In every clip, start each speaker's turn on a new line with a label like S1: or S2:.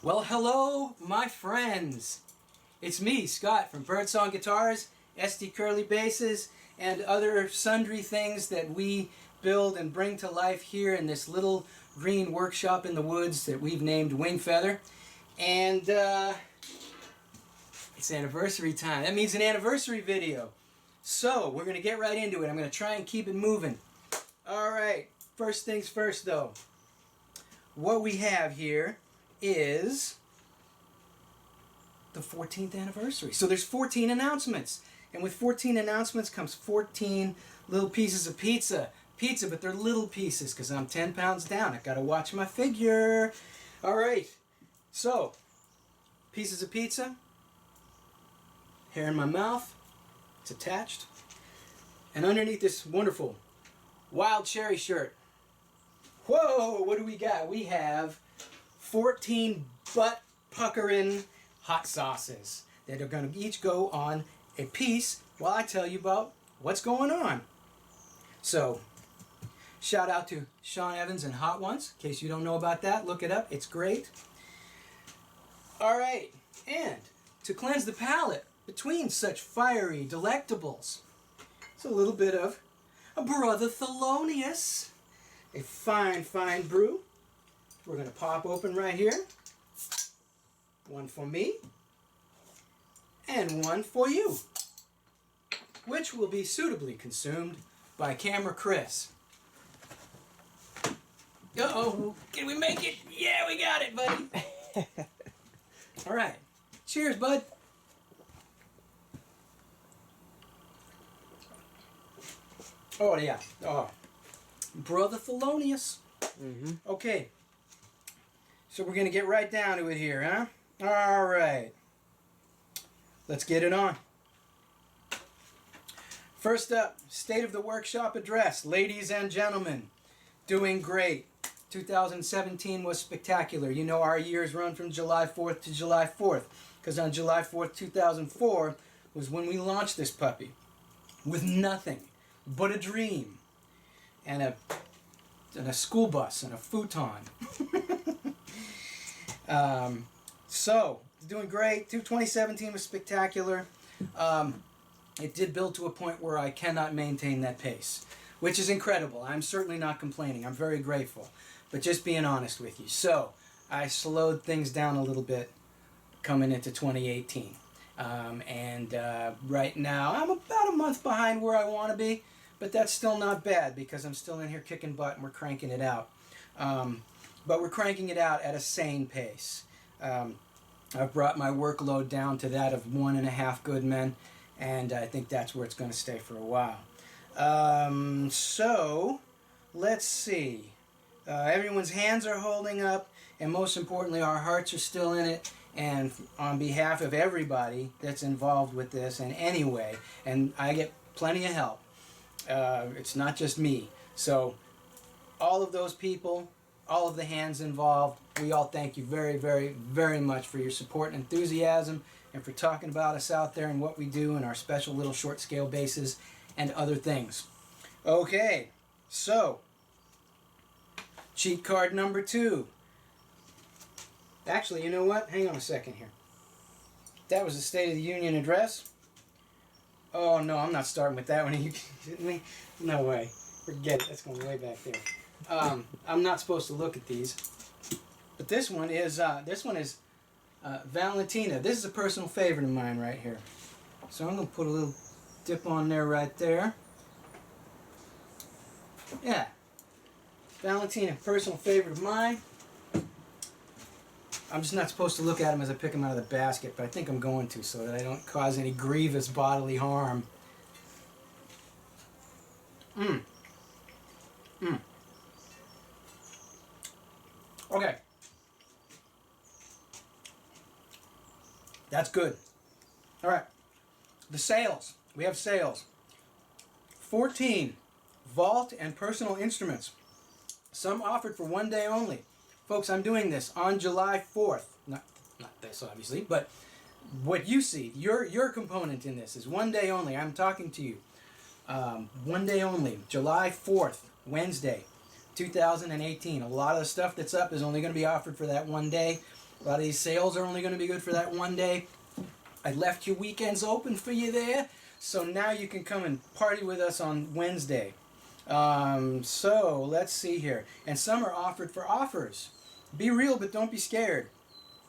S1: Well, hello, my friends. It's me, Scott, from Birdsong Guitars, SD Curly Basses, and other sundry things that we build and bring to life here in this little green workshop in the woods that we've named Wing Feather. And it's anniversary time. That means an anniversary video. So, we're going to get right into it. I'm going to try and keep it moving. Alright, first things first though. What we have here is the 14th anniversary. So there's 14 announcements. And with 14 announcements comes 14 little pieces of pizza. Pizza, but they're little pieces because I'm 10 pounds down. I gotta watch my figure. Alright, so pieces of pizza. Hair in my mouth. It's attached. And underneath this wonderful wild cherry shirt. Whoa, what do we got? We have 14 butt puckering hot sauces that are going to each go on a piece while I tell you about what's going on. So, shout out to Sean Evans and Hot Ones. In case you don't know about that, look it up. It's great. Alright, and to cleanse the palate between such fiery delectables, it's a little bit of a Brother Thelonious. A fine, fine brew. We're going to pop open right here. One for me. And one for you. Which will be suitably consumed by Camera Chris. Uh-oh. Can we make it? Yeah, we got it, buddy. Alright. Cheers, bud. Oh, yeah. Oh. Brother Thelonious. Okay. So we're going to get right down to it here, huh? Alright. Let's get it on. First up, State of the Workshop address. Ladies and gentlemen, doing great. 2017 was spectacular. You know our years run from July 4th to July 4th. Because on July 4th, 2004 was when we launched this puppy. With nothing but a dream. And a school bus and a futon. So, doing great. 2017 was spectacular. It did build to a point where I cannot maintain that pace, which is incredible. I'm certainly not complaining. I'm very grateful. But just being honest with you. So, I slowed things down a little bit coming into 2018. Right now, I'm about a month behind where I want to be. But that's still not bad because I'm still in here kicking butt and we're cranking it out. But we're cranking it out at a sane pace. I've brought my workload down to that of 1.5 good men, and I think that's where it's going to stay for a while. So, let's see. Everyone's hands are holding up, and most importantly, our hearts are still in it. And on behalf of everybody that's involved with this in any way, and I get plenty of help. It's not just me. So, all of those people, all of the hands involved, we all thank you very, very, very much for your support and enthusiasm and for talking about us out there and what we do and our special little short scale basses and other things. Okay, so, cheat card number 2. Actually, you know what? Hang on a second here. That was the State of the Union address. Oh no, I'm not starting with that one. Are you kidding me? No way. Forget it. That's going way back there. I'm not supposed to look at these. But this one is Valentina. This is a personal favorite of mine right here. So I'm going to put a little dip on there right there. Yeah. Valentina, personal favorite of mine. I'm just not supposed to look at them as I pick them out of the basket, but I think I'm going to so that I don't cause any grievous bodily harm. Okay. That's good. Alright. The sales. We have sales. 14 vault and personal instruments. Some offered for one day only. Folks, I'm doing this on July 4th. Not this, obviously, but what you see, your component in this is one day only. I'm talking to you. One day only, July 4th, Wednesday, 2018. A lot of the stuff that's up is only going to be offered for that one day. A lot of these sales are only going to be good for that one day. I left your weekends open for you there, so now you can come and party with us on Wednesday. So let's see here. And some are offered for offers. Be real, but don't be scared.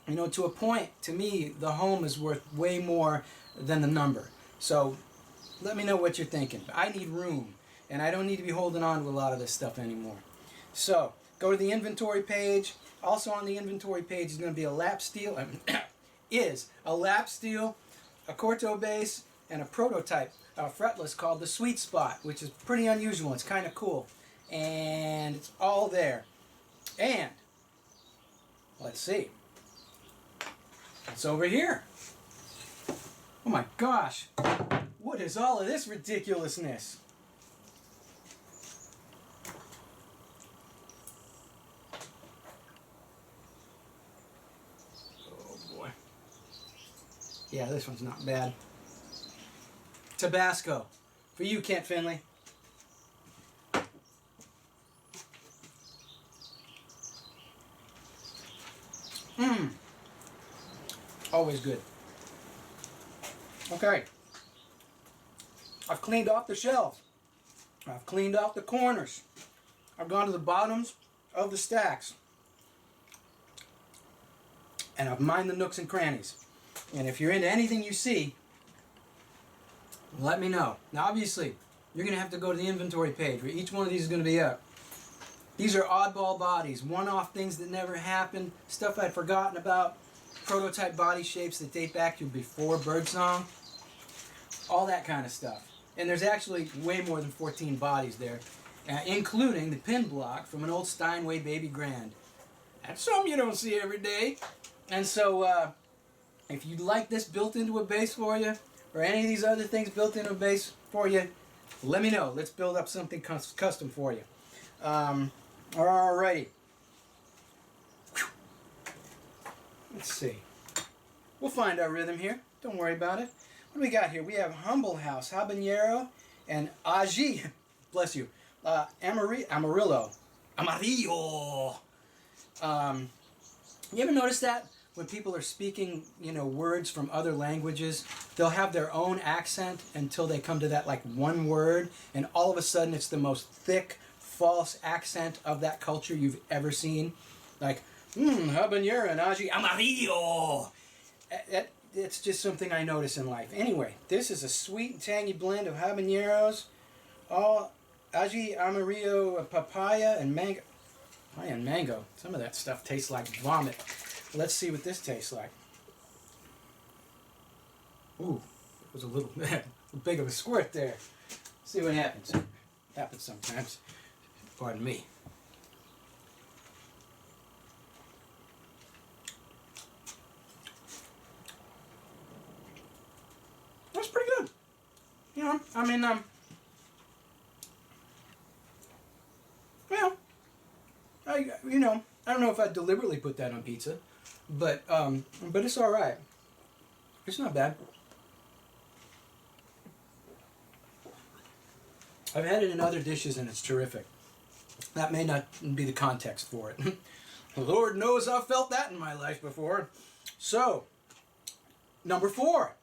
S1: You know, to a point, to me, the home is worth way more than the number. So let me know what you're thinking. I need room, and I don't need to be holding on to a lot of this stuff anymore. So go to the inventory page. Also on the inventory page is going to be a lap steel, a lap steel, a Corto base, and a prototype fretless called the Sweet Spot, which is pretty unusual. It's kind of cool, and it's all there. And let's see, it's over here. Oh my gosh, what is all of this ridiculousness? Oh boy. Yeah, this one's not bad. Tabasco. For you, Kent Finley. Always good. Okay. I've cleaned off the shelves. I've cleaned out the corners. I've gone to the bottoms of the stacks. And I've mined the nooks and crannies. And if you're into anything you see, let me know. Now obviously, you're going to have to go to the inventory page where each one of these is going to be up. These are oddball bodies, one-off things that never happened, stuff I'd forgotten about, prototype body shapes that date back to before Birdsong, all that kind of stuff. And there's actually way more than 14 bodies there, including the pin block from an old Steinway Baby Grand. That's something you don't see every day. And so, if you'd like this built into a base for you, or any of these other things built into a base for you, let me know. Let's build up something custom for you. Alrighty. Let's see. We'll find our rhythm here. Don't worry about it. What do we got here? We have Humble House, Habanero, and Aji. Bless you. Amarillo. Amarillo. You ever notice that? When people are speaking, you know, words from other languages, they'll have their own accent until they come to that like one word, and all of a sudden it's the most thick, false accent of that culture you've ever seen. Like, habanero and aji amarillo. It's just something I notice in life. Anyway, this is a sweet and tangy blend of habaneros, all aji amarillo, papaya, and mango. Papaya and mango. Some of that stuff tastes like vomit. Let's see what this tastes like. Ooh, it was a little big of a squirt there. See what happens. Happens sometimes. Pardon me. That's pretty good. You know, I mean, well, I don't know if I'd deliberately put that on pizza. But it's all right. It's not bad. I've had it in other dishes and it's terrific. That may not be the context for it. Lord knows I've felt that in my life before. So, number 4,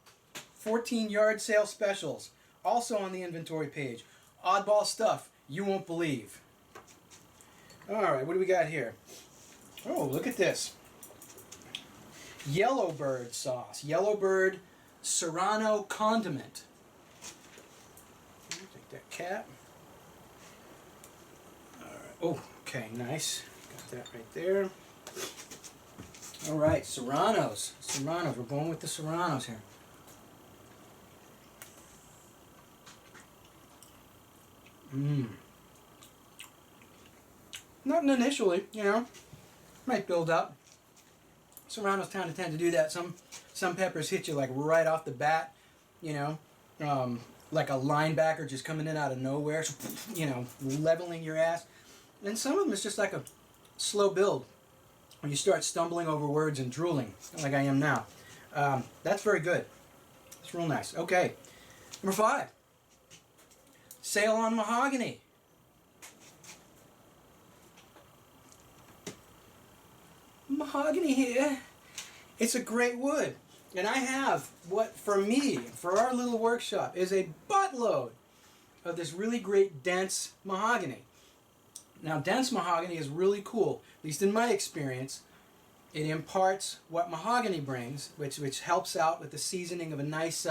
S1: 14 yard sale specials. Also on the inventory page. Oddball stuff you won't believe. All right, what do we got here? Oh, look at this. Yellowbird sauce. Yellowbird Serrano condiment. Take that cap. All right. Oh, okay, nice. Got that right there. All right, Serranos. Serranos. We're going with the Serranos here. Nothing initially, you know. Might build up. Serranos tend to do that. Some peppers hit you like right off the bat, you know, like a linebacker just coming in out of nowhere, you know, leveling your ass. And some of them is just like a slow build when you start stumbling over words and drooling, like I am now. That's very good. It's real nice. Okay, number 5. Sale on mahogany. Mahogany here. It's a great wood. And I have what, for me, for our little workshop, is a buttload of this really great dense mahogany. Now, dense mahogany is really cool, at least in my experience. It imparts what mahogany brings, which helps out with the seasoning of a nice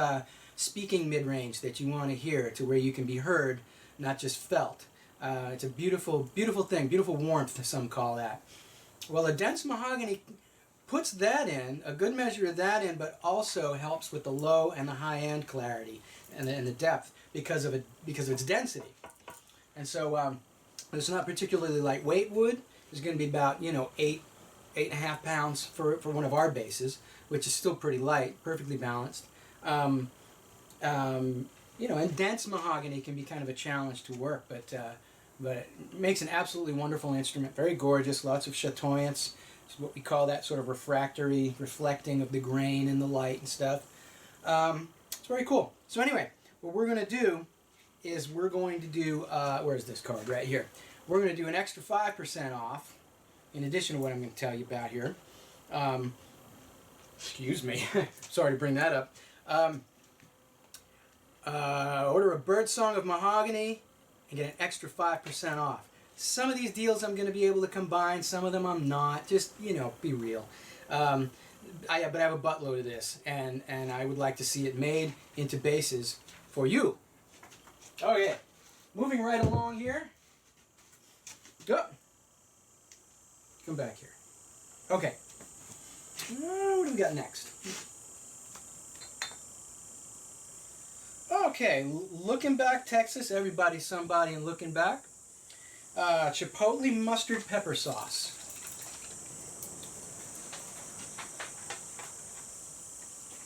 S1: speaking mid-range that you want to hear, to where you can be heard, not just felt. It's a beautiful, beautiful thing, beautiful warmth, some call that. Well, a dense mahogany puts that in, a good measure of that in, but also helps with the low and the high end clarity and the depth because of its density. And so it's not particularly lightweight wood. It's going to be about 8.5 pounds for one of our bases, which is still pretty light, perfectly balanced. And dense mahogany can be kind of a challenge to work, but it makes an absolutely wonderful instrument, very gorgeous, lots of chatoyance. It's what we call that sort of refractory, reflecting of the grain and the light and stuff. It's very cool. So anyway, what we're going to do is we're going to do, where's this card? Right here. We're going to do an extra 5% off, in addition to what I'm going to tell you about here. Excuse me. Sorry to bring that up. Order a Birdsong of mahogany and get an extra 5% off. Some of these deals I'm going to be able to combine, some of them I'm not. Just, be real. But I have a buttload of this, and I would like to see it made into bases for you. Okay, moving right along here. Go. Come back here. Okay. What do we got next? Okay, Looking Back, Texas. Everybody's somebody in Looking Back. Chipotle mustard pepper sauce.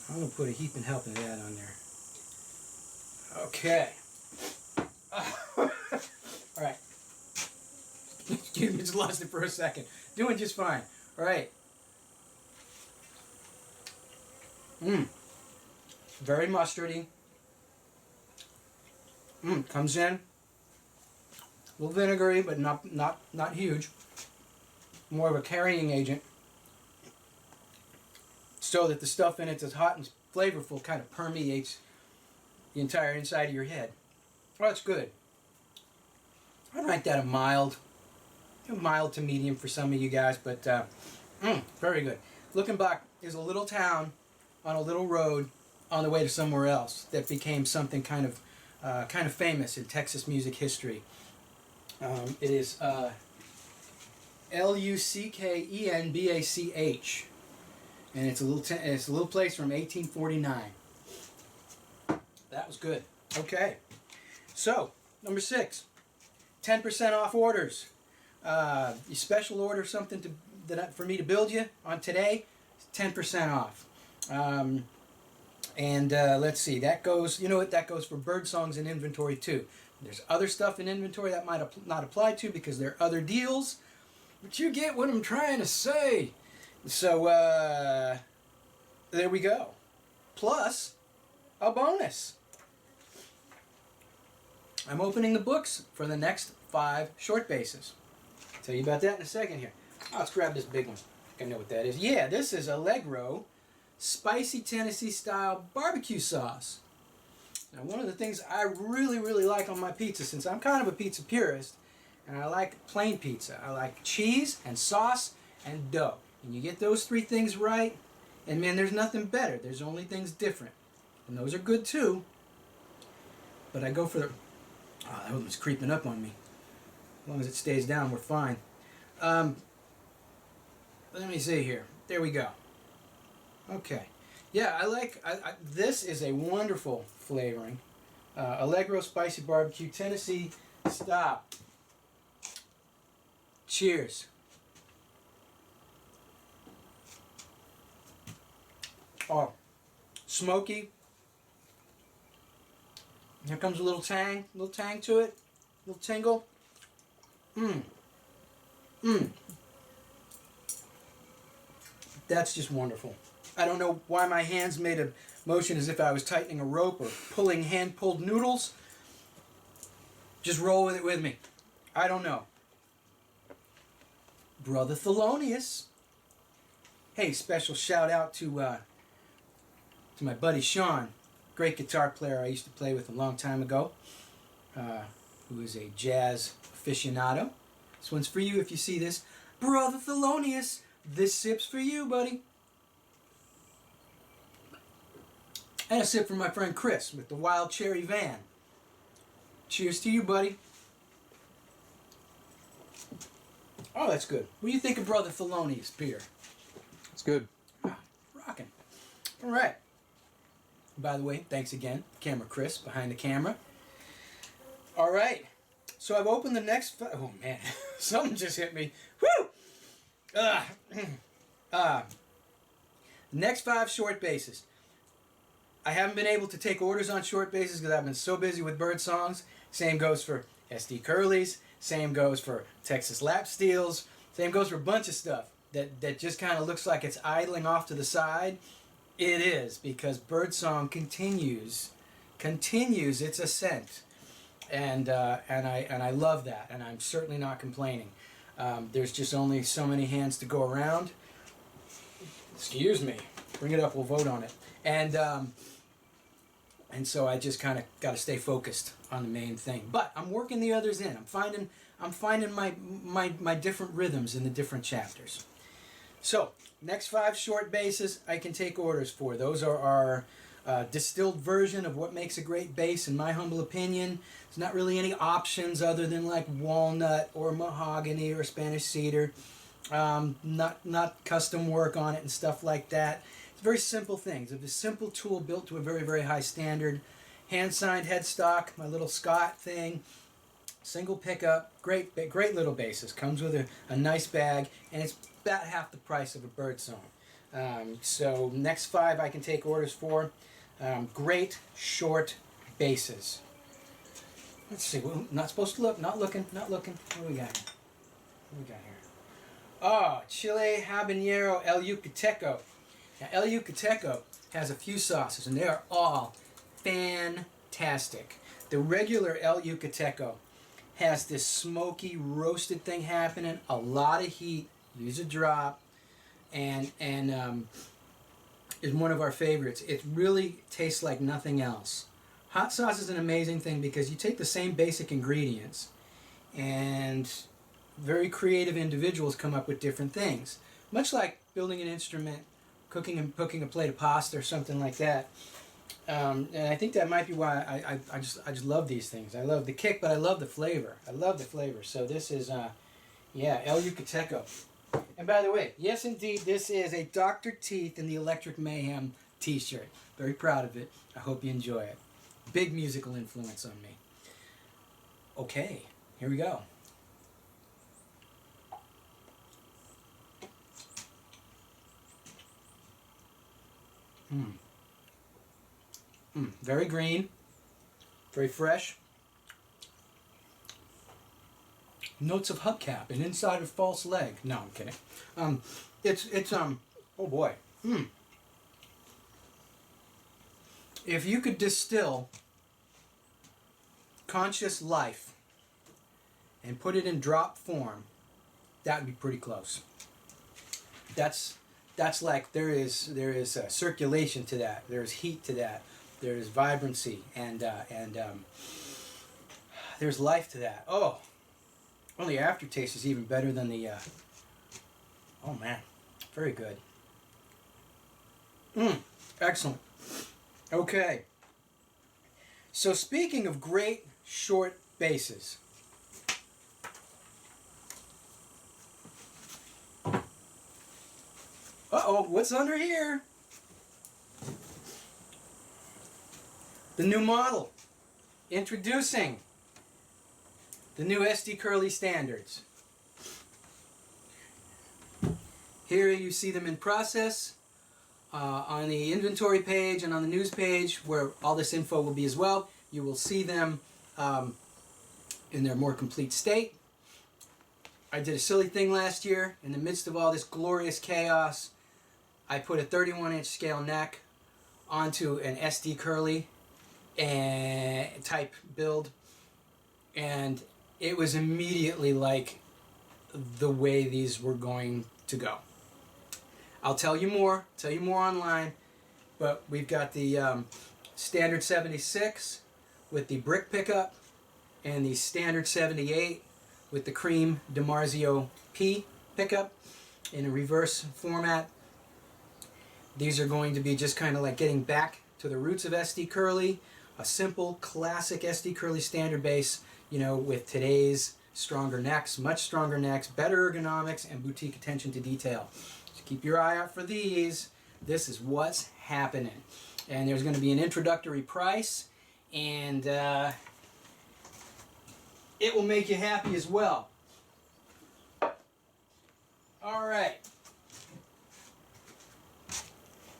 S1: I'm going to put a heaping helping of that on there. Okay. Alright. Excuse me, just lost it for a second. Doing just fine. Alright. Very mustardy. Comes in. A little vinegary, but not huge. More of a carrying agent, so that the stuff in it that's hot and flavorful kind of permeates the entire inside of your head. Well, that's good. I'd rank that a mild to medium for some of you guys, but very good. Looking Back is a little town on a little road on the way to somewhere else that became something kind of famous in Texas music history. It is Luckenbach, and it's a little place from 1849. That was good. Okay, so number 6, 10% off orders. You special order something for me to build you on today, 10% off. Let's see, that goes. You know what? That goes for Birdsong's in inventory too. There's other stuff in inventory that might not apply to because there are other deals, but you get what I'm trying to say. So there we go. Plus a bonus. I'm opening the books for the next 5 short bases. I'll tell you about that in a second here. Let's grab this big one. I think I know what that is. Yeah, this is Allegro Spicy Tennessee Style Barbecue Sauce. Now, one of the things I really, really like on my pizza, since I'm kind of a pizza purist, and I like plain pizza. I like cheese and sauce and dough. And you get those 3 things right, and man, there's nothing better. There's only things different. And those are good too. But I go for the... Oh, that one's creeping up on me. As long as it stays down, we're fine. Let me see here. There we go. Okay. Yeah, this is a wonderful flavoring. Allegro Spicy Barbecue Tennessee Style. Cheers. Oh, smoky. Here comes a little tang to it, a little tingle. That's just wonderful. I don't know why my hands made a motion as if I was tightening a rope or pulling hand-pulled noodles. Just roll with it with me. I don't know. Brother Thelonious. Hey, special shout out to my buddy Sean, great guitar player I used to play with a long time ago, who is a jazz aficionado. This one's for you if you see this. Brother Thelonious, this sip's for you, buddy. And a sip from my friend Chris with the Wild Cherry Van. Cheers to you, buddy. Oh, that's good. What do you think of Brother Thelonious beer?
S2: It's good.
S1: Ah, rocking. All right. By the way, thanks again, Camera Chris, behind the camera. All right. So I've opened the next... Oh, man. Something just hit me. Woo! Next 5 short bases. I haven't been able to take orders on short bases because I've been so busy with Birdsongs. Same goes for SD Curlies. Same goes for Texas Lap Steels. Same goes for a bunch of stuff that just kind of looks like it's idling off to the side. It is, because Birdsong continues its ascent, and I love that, and I'm certainly not complaining. There's just only so many hands to go around. Excuse me. Bring it up. We'll vote on it. And so I just kind of got to stay focused on the main thing. But I'm working the others in. I'm finding my different rhythms in the different chapters. So next 5 short bases I can take orders for. Those are our distilled version of what makes a great bass, in my humble opinion. There's not really any options other than like walnut or mahogany or Spanish cedar. Not custom work on it and stuff like that. Very simple things. It's a simple tool built to a very, very high standard. Hand-signed headstock, my little Scott thing. Single pickup. Great little basses. Comes with a nice bag, and it's about half the price of a Birdsong. So next 5 I can take orders for. Great short basses. Let's see. Well, not supposed to look. Not looking. What do we got here? Oh, Chile Habanero El Yucateco. Now, El Yucateco has a few sauces, and they are all fantastic. The regular El Yucateco has this smoky, roasted thing happening, a lot of heat, use a drop, and is one of our favorites. It really tastes like nothing else. Hot sauce is an amazing thing because you take the same basic ingredients, and very creative individuals come up with different things. Much like building an instrument, cooking a plate of pasta or something like that. And I think that might be why I just love these things. I love the kick, but I love the flavor. So this is, El Yucateco. And by the way, yes indeed, this is a Dr. Teeth in the Electric Mayhem t-shirt. Very proud of it. I hope you enjoy it. Big musical influence on me. Okay, here we go. Very green, very fresh. Notes of hubcap and inside of false leg. No, I'm kidding. Oh boy. If you could distill conscious life and put it in drop form, that would be pretty close. That's like there is circulation to that. There's heat to that. There's vibrancy and there's life to that. Oh, well, the aftertaste is even better than the. Oh man, very good. Excellent. Okay. So speaking of great short basses. Uh-oh, what's under here? The new model. Introducing the new SD Curly standards. Here you see them in process on the inventory page and on the news page where all this info will be as well. You will see them in their more complete state. I did a silly thing last year. In the midst of all this glorious chaos, I put a 31-inch scale neck onto an SD Curly type build, and it was immediately like the way these were going to go. I'll tell you more online, but we've got the standard 76 with the brick pickup and the standard 78 with the cream DiMarzio P pickup in a reverse format. These are going to be just kind of like getting back to the roots of SD Curly, a simple classic SD Curly standard bass, you know, with today's stronger necks, much stronger necks, better ergonomics, and boutique attention to detail. So keep your eye out for these. This is what's happening. And there's going to be an introductory price, and it will make you happy as well. All right.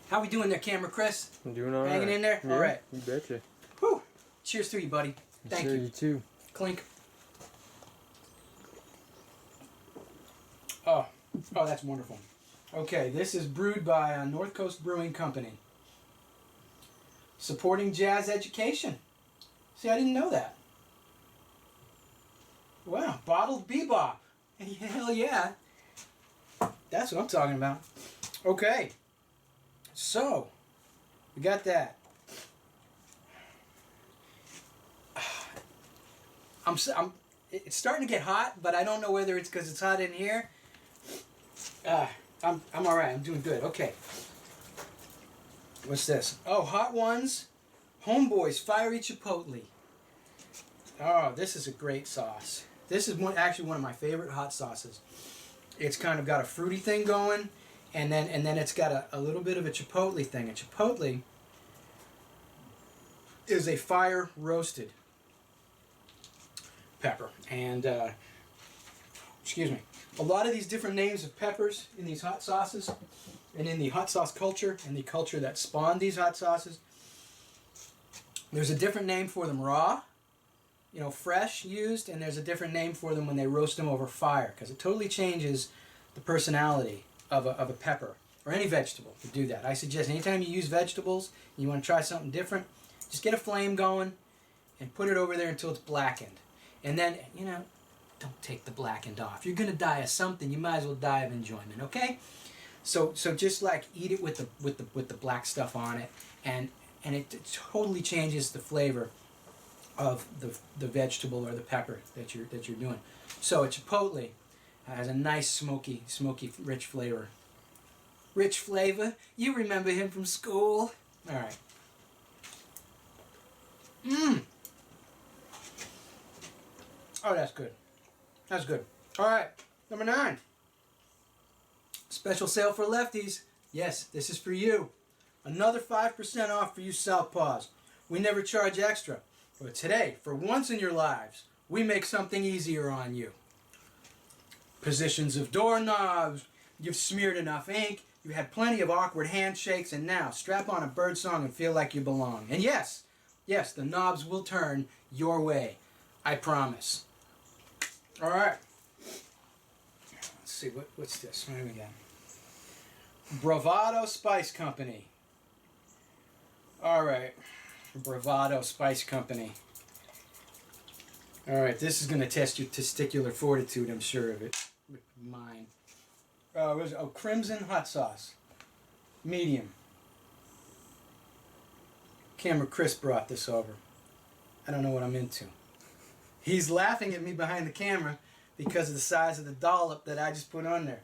S1: How we doing there, Camera Chris?
S2: I'm doing all right.
S1: Hanging in there?
S2: Yeah,
S1: all right.
S2: You betcha.
S1: Whew. Cheers to you, buddy. Thank you.
S2: You too.
S1: Clink. Oh, that's wonderful. Okay, this is brewed by North Coast Brewing Company. Supporting jazz education. See, I didn't know that. Wow, bottled bebop. Hell yeah. That's what I'm talking about. Okay. So, we got that. It's starting to get hot, but I don't know whether it's because it's hot in here. I'm all right. I'm doing good. Okay. What's this? Oh, Hot Ones, Homeboys Fiery Chipotle. Oh, this is a great sauce. This is actually one of my favorite hot sauces. It's kind of got a fruity thing going, and then it's got a little bit of a chipotle thing. A chipotle is a fire roasted pepper, and excuse me. A lot of these different names of peppers in these hot sauces, and in the hot sauce culture, and the culture that spawned these hot sauces, there's a different name for them raw, you know, fresh used, and there's a different name for them when they roast them over fire, because it totally changes the personality of a pepper or any vegetable to do that. I suggest anytime you use vegetables and you want to try something different, just get a flame going and put it over there until it's blackened. And then, you know, don't take the blackened off. You're going to die of something, you might as well die of enjoyment, okay? So just like eat it with the black stuff on it, and it totally changes the flavor of the vegetable or the pepper that you're doing. So a chipotle has a nice smoky, rich flavor. Rich flavor? You remember him from school? All right. Oh, that's good. That's good. All right, number 9. Special sale for lefties. Yes, this is for you. Another 5% off for you southpaws. We never charge extra. But today, for once in your lives, we make something easier on you. Positions of doorknobs. You've smeared enough ink. You've had plenty of awkward handshakes. And now, strap on a Birdsong and feel like you belong. And yes, the knobs will turn your way. I promise. All right. Let's see, what's this? What do we got? Bravado Spice Company. All right. Bravado Spice Company. All right, this is going to test your testicular fortitude, I'm sure of it. With mine. Crimson hot sauce. Medium. Camera Chris brought this over. I don't know what I'm into. He's laughing at me behind the camera because of the size of the dollop that I just put on there.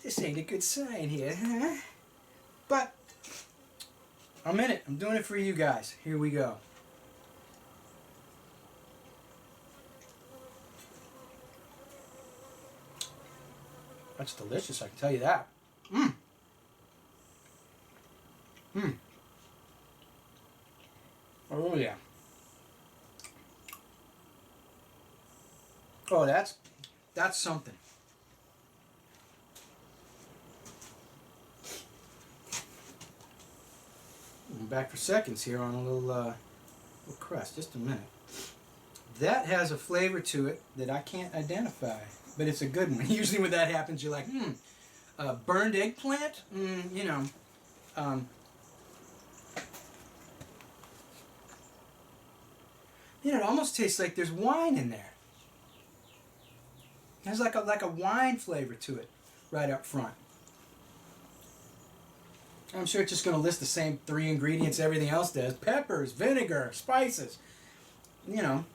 S1: This ain't a good sign here, huh? But I'm in it. I'm doing it for you guys. Here we go. That's delicious, I can tell you that. Oh yeah. Oh, that's something. I'm back for seconds here on a little crust. Just a minute. That has a flavor to it that I can't identify, but it's a good one. Usually when that happens, you're like, burned eggplant? You know. You know, it almost tastes like there's wine in there. It has like a wine flavor to it. right up front. I'm sure it's just going to list the same 3 ingredients everything else does. Peppers, vinegar, spices. You know.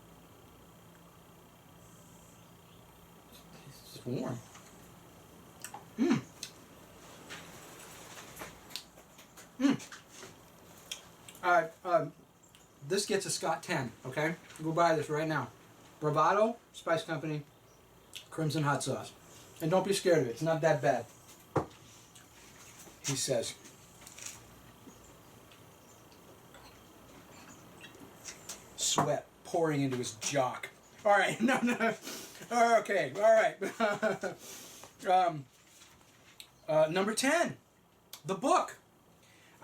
S1: It's just warm. Mmm. Mmm. This gets a Scott 10, okay? Go buy this right now. Bravado, Spice Company, Crimson Hot Sauce. And don't be scared of it. It's not that bad. He says. Sweat pouring into his jock. All right, no. Okay, all right. Number 10, the book.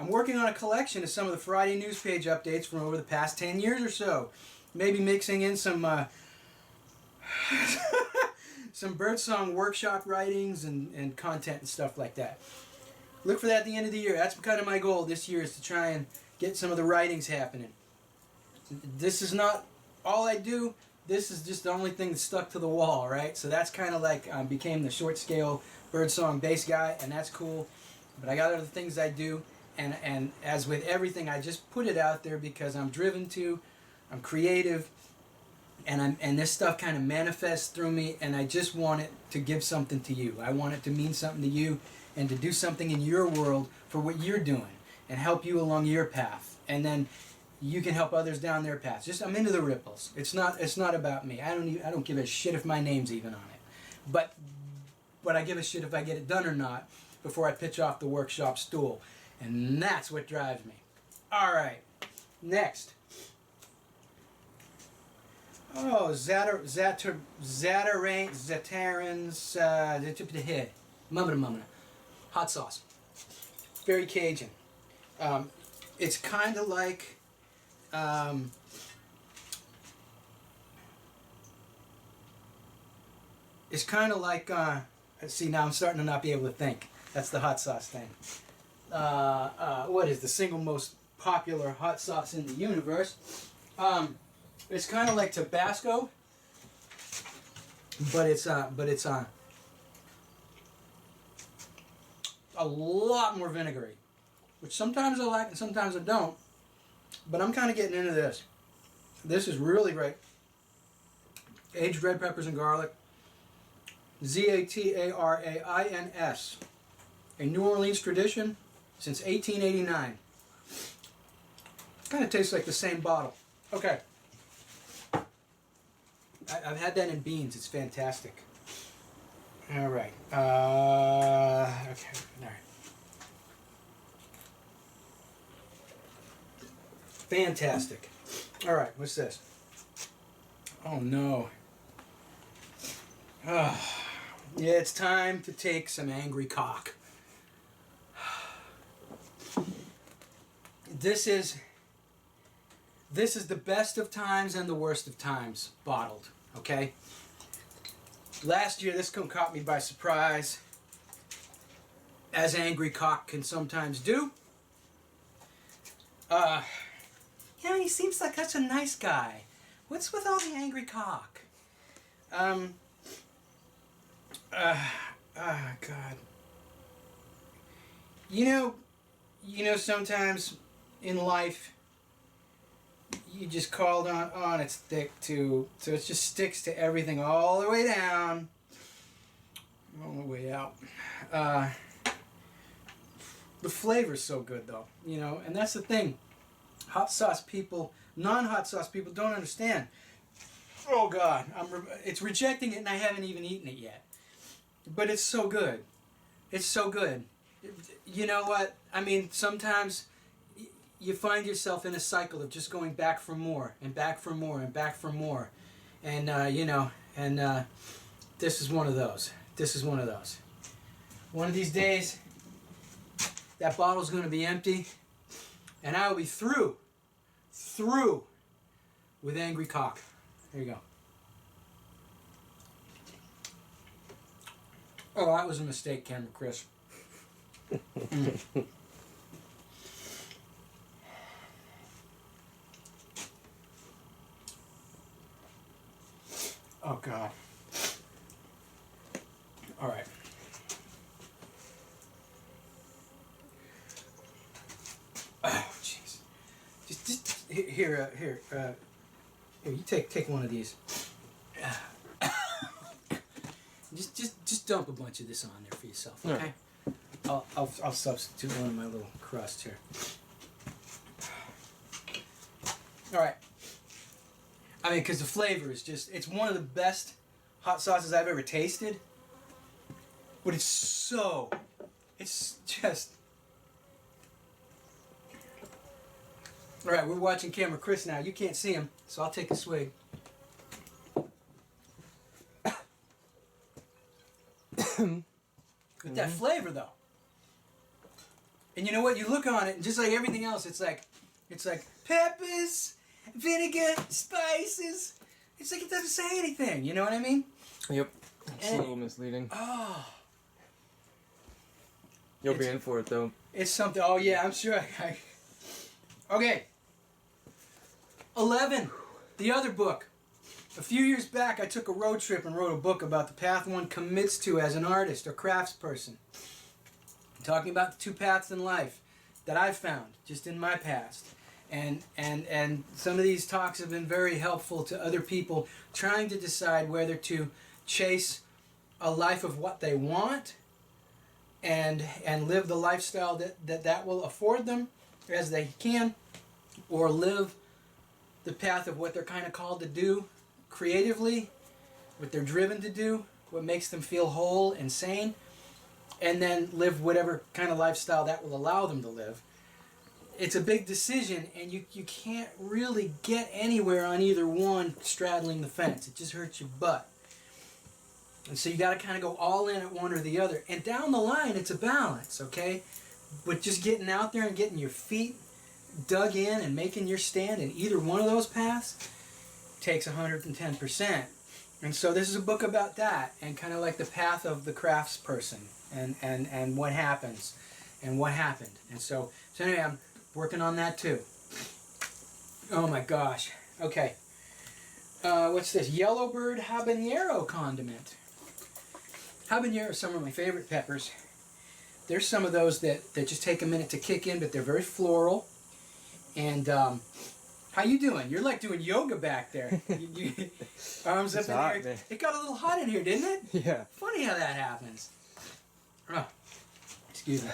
S1: I'm working on a collection of some of the Friday news page updates from over the past 10 years or so. Maybe mixing in some some Birdsong workshop writings and content and stuff like that. Look for that at the end of the year. That's kind of my goal this year, is to try and get some of the writings happening. This is not all I do. This is just the only thing that's stuck to the wall, right? So that's kind of like became the short scale Birdsong bass guy, and that's cool. But I got other things I do. And as with everything, I just put it out there because I'm driven to, I'm creative, and this stuff kind of manifests through me, and I just want it to give something to you. I want it to mean something to you and to do something in your world for what you're doing and help you along your path. And then you can help others down their paths. Just I'm into the ripples. It's not about me. I don't give a shit if my name's even on it. But I give a shit if I get it done or not before I pitch off the workshop stool. And that's what drives me. All right, next. Oh, Zatarans, hot sauce. Very Cajun. It's kind of like, see, now I'm starting to not be able to think. That's the hot sauce thing. What is the single most popular hot sauce in the universe? It's kind of like Tabasco, but it's a lot more vinegary, which sometimes I like and sometimes I don't. But I'm kind of getting into this. This is really great. Aged red peppers and garlic. Zatarans, a New Orleans tradition since 1889. Kind of tastes like the same bottle. Okay. I've had that in beans. It's fantastic. All right. Okay. All right. Fantastic. All right. What's this? Oh no. Yeah, it's time to take some angry cock. This is the best of times and the worst of times bottled, okay? Last year, this caught me by surprise, as angry cock can sometimes do. He seems like such a nice guy. What's with all the angry cock? God. You know, sometimes in life, you just called on its thick too, so it just sticks to everything all the way down, all the way out. The flavor's so good though, and that's the thing. Hot sauce people, non-hot sauce people don't understand. Oh God, it's rejecting it and I haven't even eaten it yet. But it's so good. It's so good. You know what? I mean, sometimes you find yourself in a cycle of just going back for more and back for more and back for more. And, this is one of those. This is one of those. One of these days, that bottle's going to be empty and I will be through with angry cock. There you go. Oh, that was a mistake, Camera Chris. Oh, God. All right. Here, you take one of these. Just dump a bunch of this on there for yourself, okay? Right. I'll substitute one of my little crusts here. All right. I mean, because the flavor is it's one of the best hot sauces I've ever tasted. But it's just... All right, we're watching Camera Chris now. You can't see him, so I'll take a swig. With that flavor, though. And you know what? You look on it, and just like everything else, it's like peppers, vinegar, spices. It's like it doesn't say anything. You know what I mean?
S2: Yep. It's a little misleading.
S1: Oh.
S2: You'll be in for it, though.
S1: It's something. Oh, yeah, I'm sure. Okay. 11. The other book. A few years back, I took a road trip and wrote a book about the path one commits to as an artist or craftsperson. Talking about the two paths in life that I've found just in my past. And some of these talks have been very helpful to other people trying to decide whether to chase a life of what they want and live the lifestyle that will afford them as they can, or live the path of what they're kind of called to do creatively, what they're driven to do, what makes them feel whole and sane, and then live whatever kind of lifestyle that will allow them to live. It's a big decision, and you can't really get anywhere on either one straddling the fence. It just hurts your butt. And so you got to kind of go all in at one or the other. And down the line, it's a balance, okay? But just getting out there and getting your feet dug in and making your stand in either one of those paths takes 110%. And so this is a book about that, and kind of like the path of the craftsperson, and what happens and what happened. And so anyway, I'm working on that too. Oh my gosh. Okay. What's this? Yellowbird habanero condiment. Habanero are some of my favorite peppers. There's some of those that just take a minute to kick in, but they're very floral. And how you doing? You're like doing yoga back there. Arms up in the air. It got a little hot in here, didn't it?
S2: Yeah.
S1: Funny how that happens. Oh, excuse me.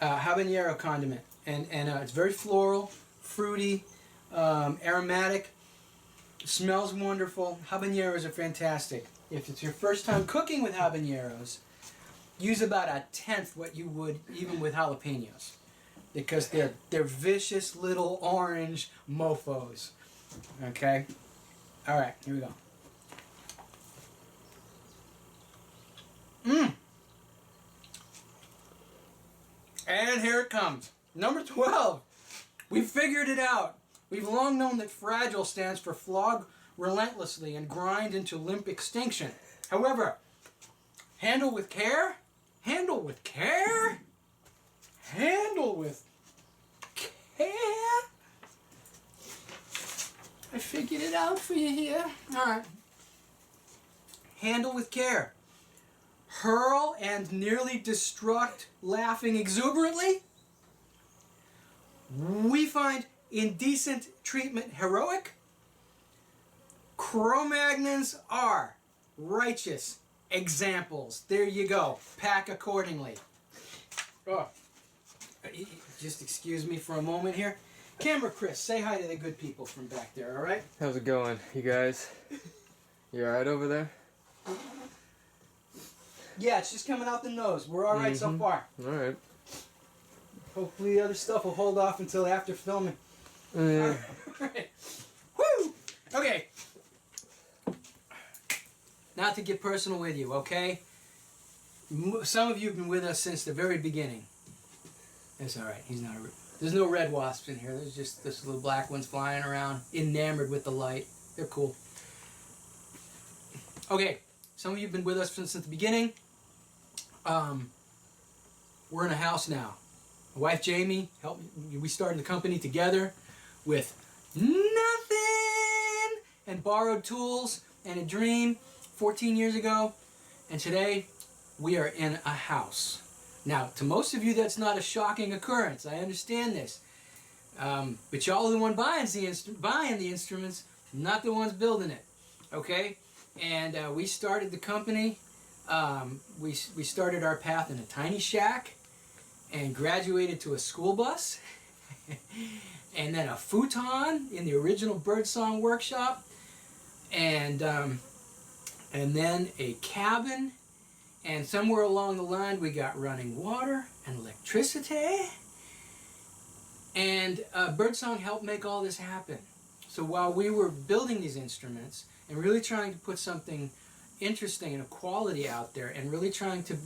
S1: Habanero condiment. And it's very floral, fruity, aromatic. It smells wonderful. Habaneros are fantastic. If it's your first time cooking with habaneros, use about 1/10 what you would even with jalapenos, because they're vicious little orange mofos. Okay? All right, here we go. And here it comes. Number 12. We figured it out. We've long known that fragile stands for flog relentlessly and grind into limp extinction. However, handle with care, handle with care, handle with care. I figured it out for you here. All right. Handle with care. Hurl and nearly destruct laughing exuberantly. We find indecent treatment heroic. Cro-Magnons are righteous examples. There you go. Pack accordingly. Oh, just excuse me for a moment here. Camera Chris, say hi to the good people from back there, all right?
S2: How's it going, you guys? You alright over there?
S1: Yeah, it's just coming out the nose. We're all right so far.
S2: All right.
S1: Hopefully the other stuff will hold off until after filming. All right. Woo! Okay. Not to get personal with you, okay? Some of you have been with us since the very beginning. It's all right. He's not a... There's no red wasps in here. There's just this little black ones flying around, enamored with the light. They're cool. Okay. Some of you have been with us since the beginning. We're in a house now. My wife Jamie helped me. We started the company together with nothing and borrowed tools and a dream 14 years ago. And today we are in a house. Now, to most of you that's not a shocking occurrence. I understand this. But y'all are the one buying the instruments, not the ones building it. Okay? And we started the company. We started our path in a tiny shack and graduated to a school bus and then a futon in the original Birdsong workshop and then a cabin, and somewhere along the line we got running water and electricity, and Birdsong helped make all this happen. So while we were building these instruments and really trying to put something interesting and of quality out there and really trying to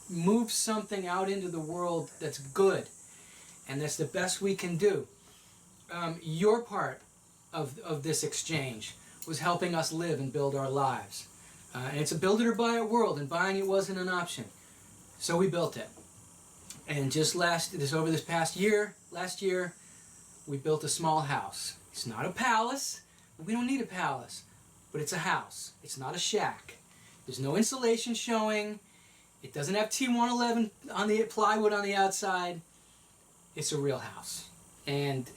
S1: move something out into the world that's good and that's the best we can do, your part of this exchange was helping us live and build our lives. And it's a build it or buy it world, and buying it wasn't an option. So we built it. And just last year, we built a small house. It's not a palace. We don't need a palace. But it's a house. It's not a shack. There's no insulation showing. It doesn't have T111 on the plywood on the outside. It's a real house. And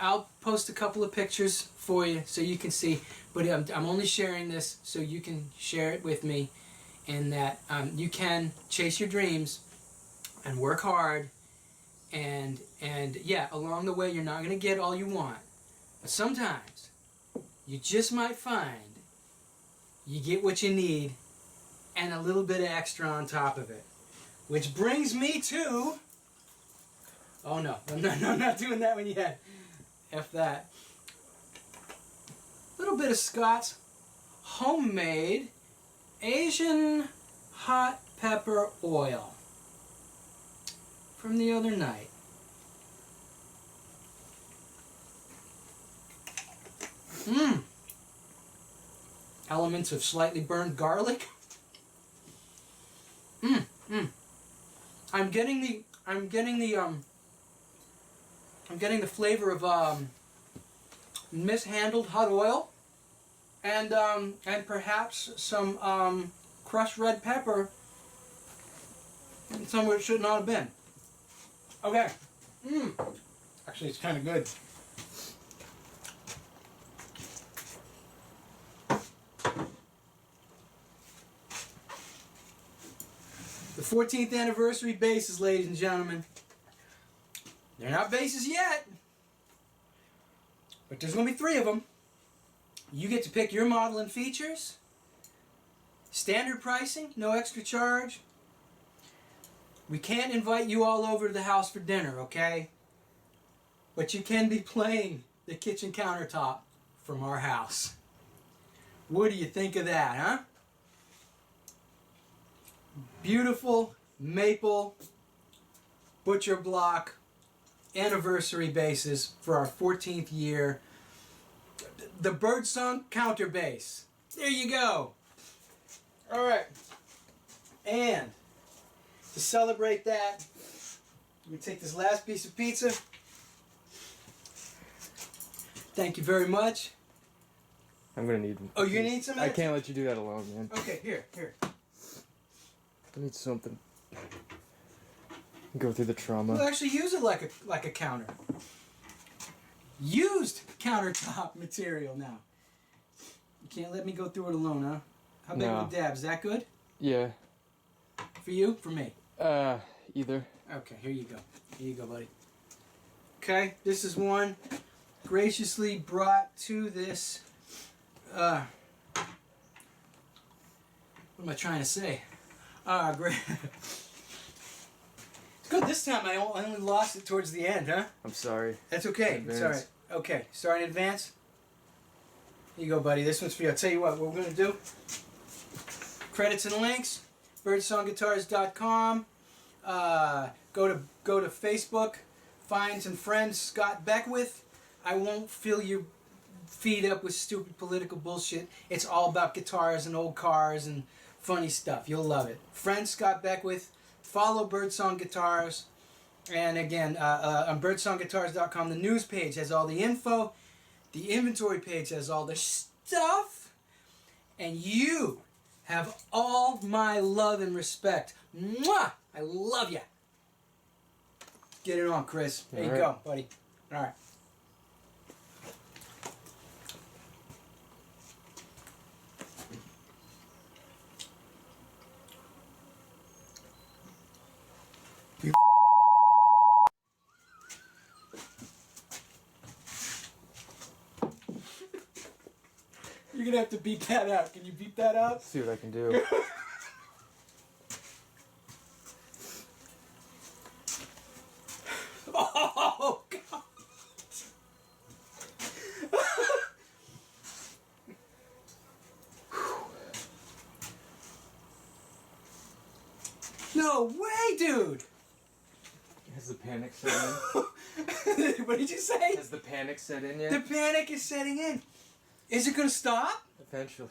S1: I'll post a couple of pictures for you so you can see. But I'm only sharing this so you can share it with me, and that you can chase your dreams and work hard. And yeah, along the way you're not going to get all you want. But sometimes you just might find you get what you need and a little bit of extra on top of it. Which brings me to... Oh no, I'm not doing that one yet. F that. A little bit of Scott's homemade Asian hot pepper oil from the other night. Elements of slightly burned garlic. I'm getting the flavor of mishandled hot oil, and perhaps some crushed red pepper, and somewhere it should not have been. Okay. Actually, it's kind of good. The 14th anniversary bases, ladies and gentlemen. They're not bases yet, but there's going to be 3 of them. You get to pick your model and features. Standard pricing, no extra charge. We can't invite you all over to the house for dinner, okay? But you can be playing the kitchen countertop from our house. What do you think of that, huh? Beautiful maple butcher block anniversary bases for our 14th year. The Birdsong counter base. There you go. All right. And to celebrate that, we take this last piece of pizza. Thank you very much.
S2: I'm gonna need.
S1: Oh, you need some?
S2: I can't let you do that alone, man.
S1: Okay, here.
S2: I need something. Go through the trauma.
S1: We'll actually use it like a counter. Used countertop material now. You can't let me go through it alone, huh? How big of a dab? Is that good?
S2: Yeah.
S1: For you? For me?
S2: Either.
S1: Okay, here you go. Here you go, buddy. Okay, this is one graciously brought to this, what am I trying to say? Great. It's good this time I only lost it towards the end, huh?
S2: I'm sorry.
S1: That's okay. It's alright. Okay, sorry in advance. Here you go, buddy. This one's for you. I'll tell you what we're going to do. Credits and links. Birdsongguitars.com. Go to Facebook. Find some friends. Scott Beckwith. I won't fill your feed up with stupid political bullshit. It's all about guitars and old cars and funny stuff. You'll love it. Friend Scott Beckwith. Follow Birdsong Guitars. And again, on birdsongguitars.com, the news page has all the info. The inventory page has all the stuff. And you have all my love and respect. Mwah! I love ya. Get it on, Chris. There you
S2: All right.
S1: go, buddy. All right. You're gonna have to beep that out. Can you beep that out?
S2: Let's see what I can do.
S1: Oh God! No way, dude!
S2: Has the panic set in?
S1: What did you say?
S2: Has the panic set in yet?
S1: The panic is setting in. Is it gonna stop?
S2: Eventually.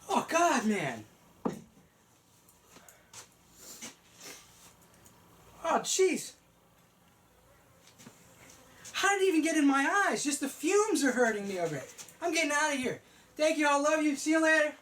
S1: Oh God, man! Oh jeez! How did it even get in my eyes? Just the fumes are hurting me over it. I'm getting out of here. Thank you. I love you. See you later.